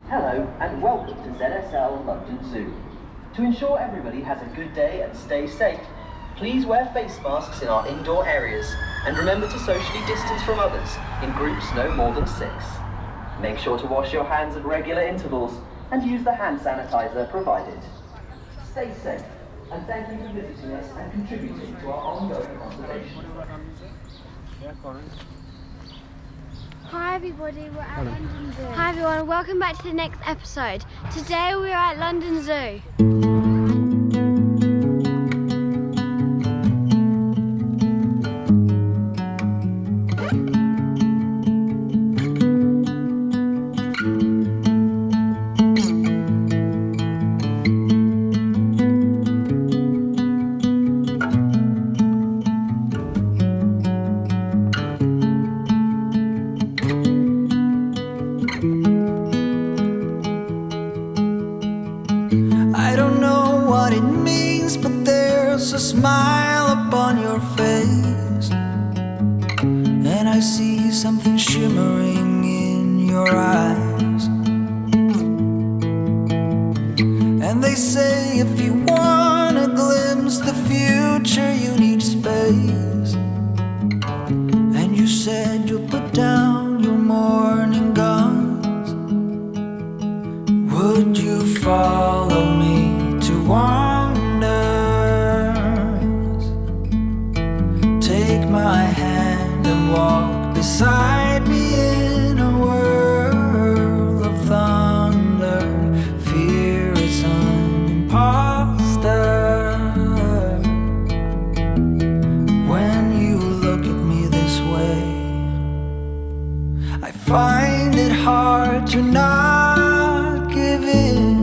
Hello and welcome to ZSL London Zoo. To ensure everybody has a good day and stay safe, please wear face masks in our indoor areas and remember to socially distance from others in groups no more than 6. Make sure to wash your hands at regular intervals and use the hand sanitizer provided. Stay safe and thank you for visiting us and contributing to our ongoing conservation. Hi everybody, we're at London Zoo. Hi everyone, welcome back to the next episode. Today we're at London Zoo. A smile upon your face, and I see something shimmering in your eyes. And they say if you want to glimpse the future, you need space. And you said you'll put down your morning guns. Would you follow me to wander? My hand and walk beside me in a world of thunder. Fear is an imposter. When you look at me this way, I find it hard to not give in.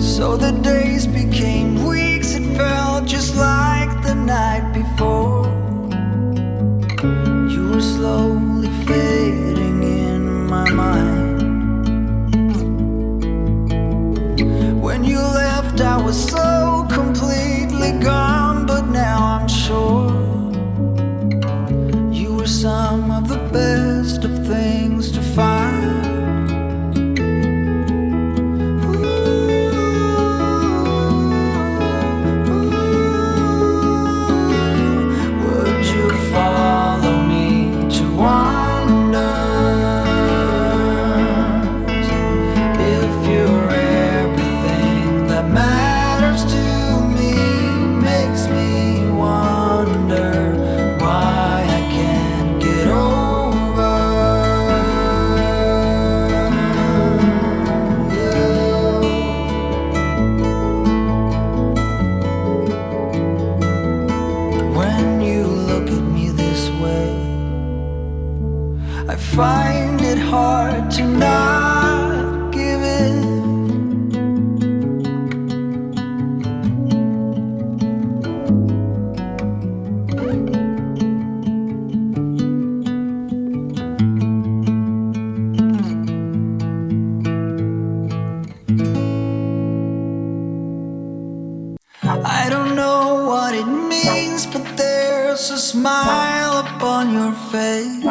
So the days became weeks, it felt just like the night before. You were slowly fading in my mind. When you left I was so completely gone, but now I'm sure you were some of the best of things to find. I find it hard to not give in. I don't know what it means, but there's a smile upon your face.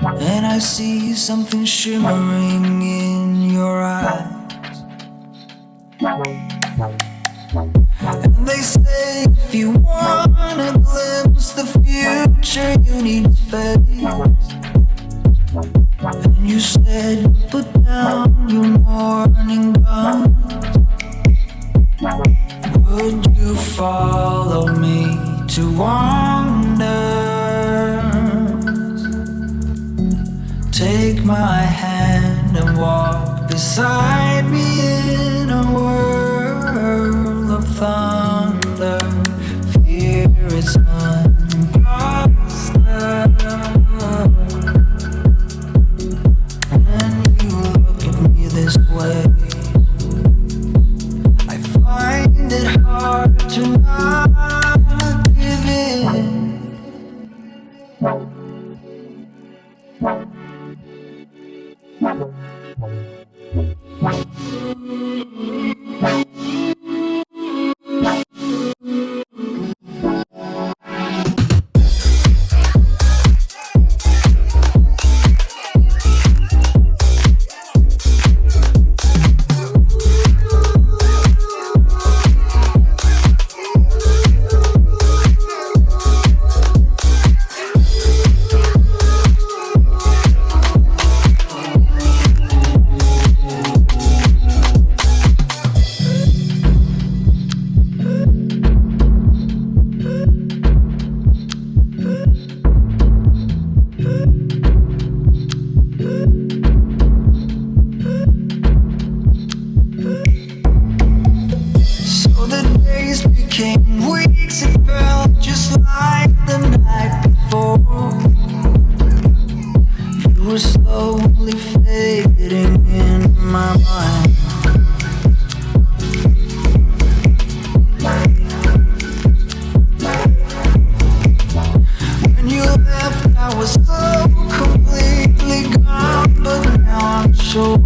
And I see something shimmering in your eyes. And they say if you want to glimpse the future, you need space. And you said put down your morning guns. Would you follow me to wander? Take my hand and walk beside me in a world of thunder. Fear is an imposter. When you look at me this way, I find it hard to not give in. Slowly fading in my mind. When you left, I was so completely gone, but now I'm sure